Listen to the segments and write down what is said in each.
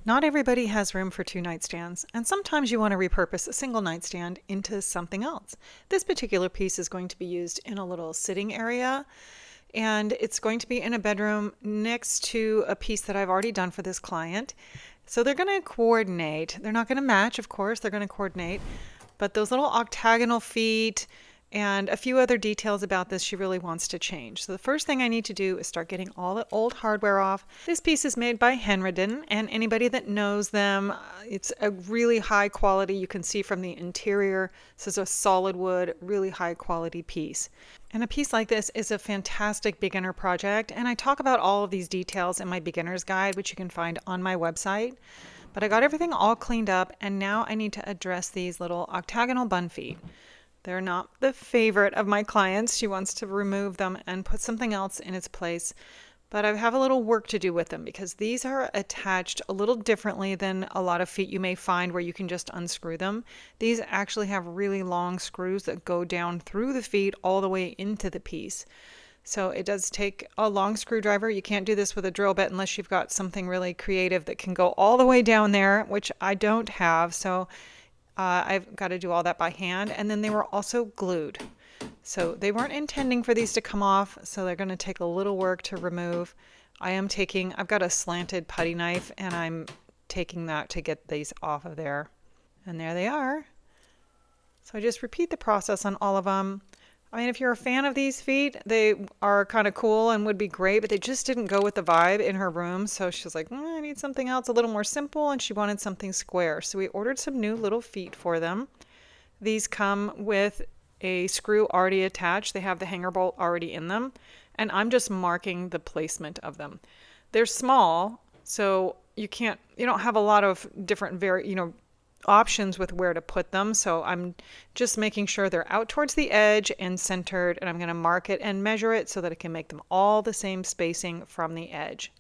Not everybody has room for two nightstands, and sometimes you want to repurpose a single nightstand into something else. This particular piece is going to be used in a little sitting area, and it's going to be in a bedroom next to a piece that I've already done for this client. So they're going to coordinate. They're not going to match, of course, they're going to coordinate, but those little octagonal feet and a few other details about this she really wants to change. So the first thing I need to do is start getting all the old hardware off. This piece is made by Henredon, and anybody that knows them, it's a really high quality. You can see from the interior, this is a solid wood, really high quality piece. And a piece like this is a fantastic beginner project, and I talk about all of these details in my beginner's guide, which you can find on my website. But I got everything all cleaned up, and now I need to address these little octagonal bun feet. They're not the favorite of my clients. She wants to remove them and put something else in its place. But I have a little work to do with them because these are attached a little differently than a lot of feet you may find where you can just unscrew them. These actually have really long screws that go down through the feet all the way into the piece. So it does take a long screwdriver. You can't do this with a drill bit unless you've got something really creative that can go all the way down there, which I don't have. So I've got to do all that by hand. And then they were also glued. So they weren't intending for these to come off, so they're going to take a little work to remove. I've got a slanted putty knife, and I'm taking that to get these off of there. And there they are. So I just repeat the process on all of them. I mean, if you're a fan of these feet, they are kind of cool and would be great, but they just didn't go with the vibe in her room. So she was like, I need something else a little more simple, and she wanted something square. So we ordered some new little feet for them. These come with a screw already attached. They have the hanger bolt already in them, and I'm just marking the placement of them. They're small, so you don't have a lot of different options with where to put them. So I'm just making sure they're out towards the edge and centered, and I'm going to mark it and measure it so that I can make them all the same spacing from the edge.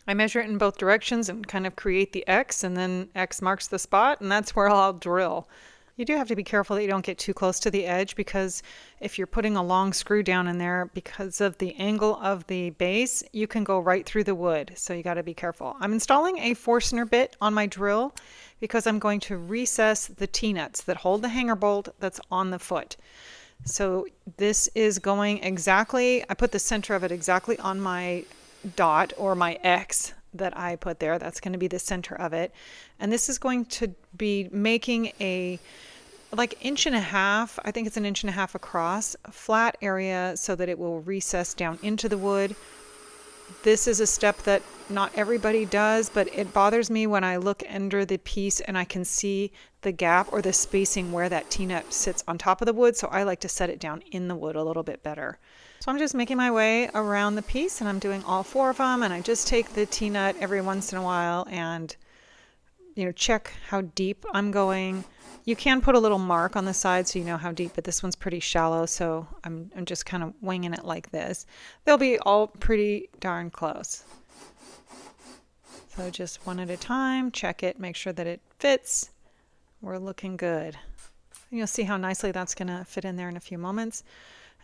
I measure it in both directions and kind of create the X, and then X marks the spot, and that's where I'll drill. You do have to be careful that you don't get too close to the edge, because if you're putting a long screw down in there, because of the angle of the base, you can go right through the wood. So you got to be careful. I'm installing a Forstner bit on my drill because I'm going to recess the T-nuts that hold the hanger bolt that's on the foot. So this is going exactly, I put the center of it exactly on my dot, or my X that I put there. That's going to be the center of it. And this is going to be making a inch and a half, I think it's an inch and a half across, a flat area so that it will recess down into the wood. This is a step that not everybody does, but it bothers me when I look under the piece and I can see the gap or the spacing where that T-nut sits on top of the wood. So I like to set it down in the wood a little bit better. So I'm just making my way around the piece, and I'm doing all four of them, and I just take the T-nut every once in a while and check how deep I'm going. You can put a little mark on the side so you know how deep, but this one's pretty shallow, so I'm just kind of winging it like this. They'll be all pretty darn close. So just one at a time, check it, make sure that it fits. We're looking good. And you'll see how nicely that's going to fit in there in a few moments.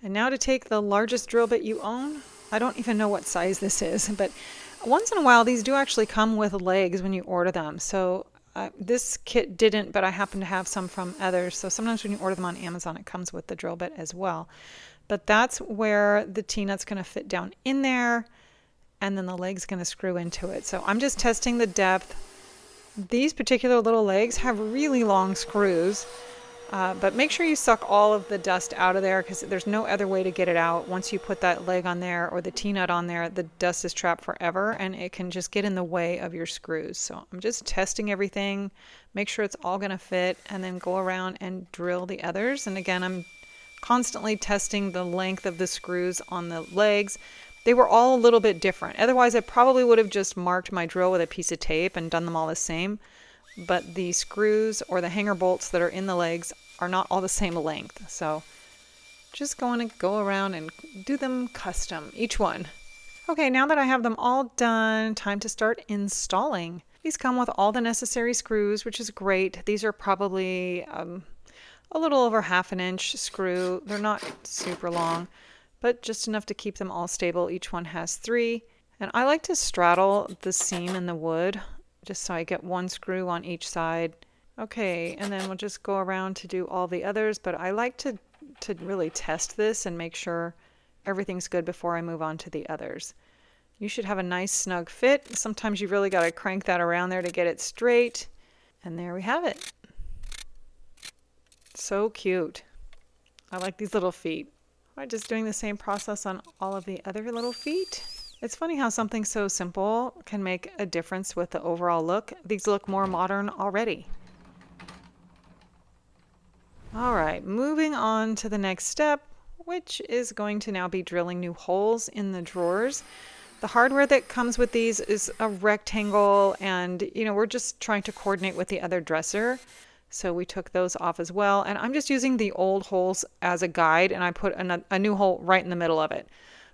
And now to take the largest drill bit you own. I don't even know what size this is, but once in a while these do actually come with legs when you order them. So this kit didn't, but I happen to have some from others. So sometimes when you order them on Amazon, it comes with the drill bit as well. But that's where the T-nut's going to fit down in there, and then the leg's going to screw into it. So I'm just testing the depth. These particular little legs have really long screws. But make sure you suck all of the dust out of there, because there's no other way to get it out. Once you put that leg on there or the T-nut on there, the dust is trapped forever, and it can just get in the way of your screws. So I'm just testing everything, make sure it's all going to fit, and then go around and drill the others. And again, I'm constantly testing the length of the screws on the legs. They were all a little bit different. Otherwise, I probably would have just marked my drill with a piece of tape and done them all the same. But the screws or the hanger bolts that are in the legs are not all the same length. So just going to go around and do them custom, each one. Okay, now that I have them all done, time to start installing. These come with all the necessary screws, which is great. These are probably a little over 1/2 inch screw. They're not super long, but just enough to keep them all stable. Each one has 3. And I like to straddle the seam in the wood just so I get one screw on each side. Okay, and then we'll just go around to do all the others, but I like to really test this and make sure everything's good before I move on to the others. You should have a nice snug fit. Sometimes you really got to crank that around there to get it straight. And there we have it. So cute. I like these little feet. I'm just doing the same process on all of the other little feet. It's funny how something so simple can make a difference with the overall look. These look more modern already. All right, moving on to the next step, which is going to now be drilling new holes in the drawers. The hardware that comes with these is a rectangle, and we're just trying to coordinate with the other dresser. So we took those off as well. And I'm just using the old holes as a guide, and I put a new hole right in the middle of it.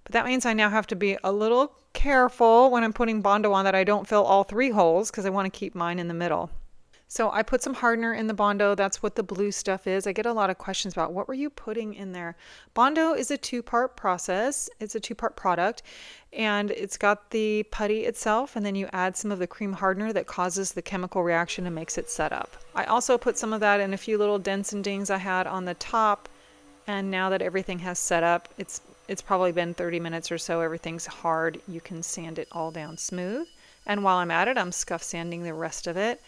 But that means I now have to be a little careful when I'm putting Bondo on that I don't fill all 3 holes, because I want to keep mine in the middle. So I put some hardener in the Bondo. That's what the blue stuff is. I get a lot of questions about what were you putting in there. Bondo is a 2-part process. It's a 2-part product, and it's got the putty itself, and then you add some of the cream hardener that causes the chemical reaction and makes it set up. I also put some of that in a few little dents and dings I had on the top, and now that everything has set up, it's probably been 30 minutes or so. Everything's hard. You can sand it all down smooth. And while I'm at it, I'm scuff sanding the rest of it.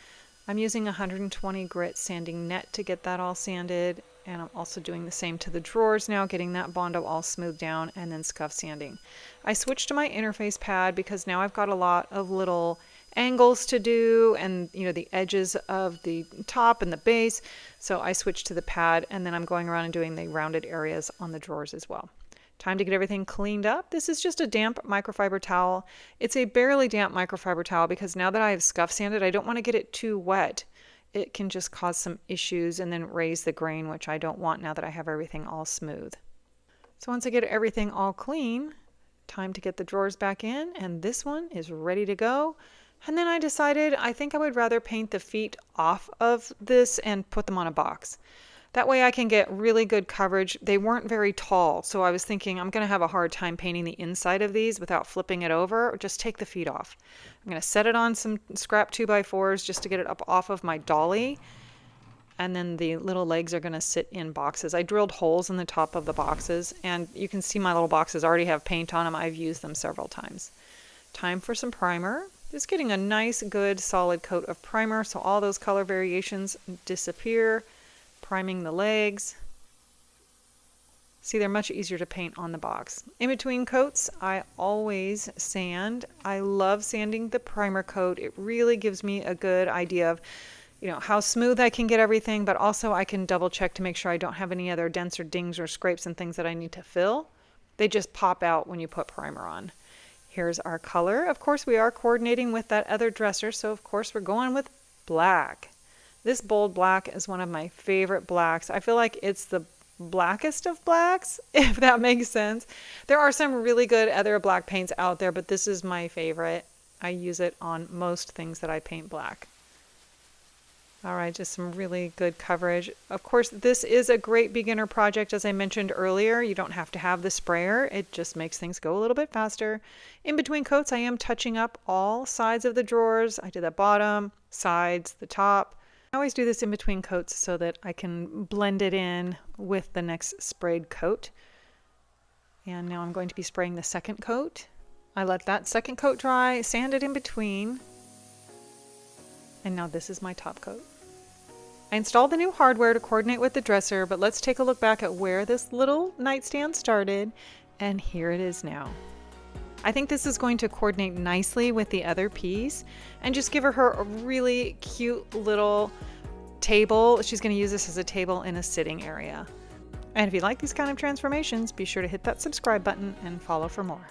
I'm using 120 grit sanding net to get that all sanded, and I'm also doing the same to the drawers now, getting that Bondo all smoothed down and then scuff sanding. I switched to my interface pad because now I've got a lot of little angles to do, and the edges of the top and the base, so I switched to the pad, and then I'm going around and doing the rounded areas on the drawers as well. Time to get everything cleaned up. This is just a damp microfiber towel. It's a barely damp microfiber towel because now that I have scuff sanded, I don't want to get it too wet. It can just cause some issues and then raise the grain, which I don't want now that I have everything all smooth. So once I get everything all clean, time to get the drawers back in, and this one is ready to go. And then I decided I think I would rather paint the feet off of this and put them on a box. That way I can get really good coverage. They weren't very tall, so I was thinking I'm going to have a hard time painting the inside of these without flipping it over, or just take the feet off. I'm going to set it on some scrap 2x4s just to get it up off of my dolly, and then the little legs are going to sit in boxes. I drilled holes in the top of the boxes, and you can see my little boxes already have paint on them. I've used them several times. Time for some primer. Just getting a nice, good, solid coat of primer so all those color variations disappear. Priming the legs. See, they're much easier to paint on the box. In between coats, I always sand. I love sanding the primer coat. It really gives me a good idea of, how smooth I can get everything, but also I can double check to make sure I don't have any other dents or dings or scrapes and things that I need to fill. They just pop out when you put primer on. Here's our color. Of course, we are coordinating with that other dresser, so of course we're going with black. This bold black is one of my favorite blacks. I feel like it's the blackest of blacks, if that makes sense. There are some really good other black paints out there, but this is my favorite. I use it on most things that I paint black. All right, just some really good coverage. Of course, this is a great beginner project. As I mentioned earlier, you don't have to have the sprayer. It just makes things go a little bit faster. In between coats, I am touching up all sides of the drawers. I did the bottom, sides, the top. I always do this in between coats so that I can blend it in with the next sprayed coat. And now I'm going to be spraying the second coat. I let that second coat dry, sand it in between. And now this is my top coat. I installed the new hardware to coordinate with the dresser, but let's take a look back at where this little nightstand started, and here it is now. I think this is going to coordinate nicely with the other piece and just give her a really cute little table. She's going to use this as a table in a sitting area. And if you like these kind of transformations, be sure to hit that subscribe button and follow for more.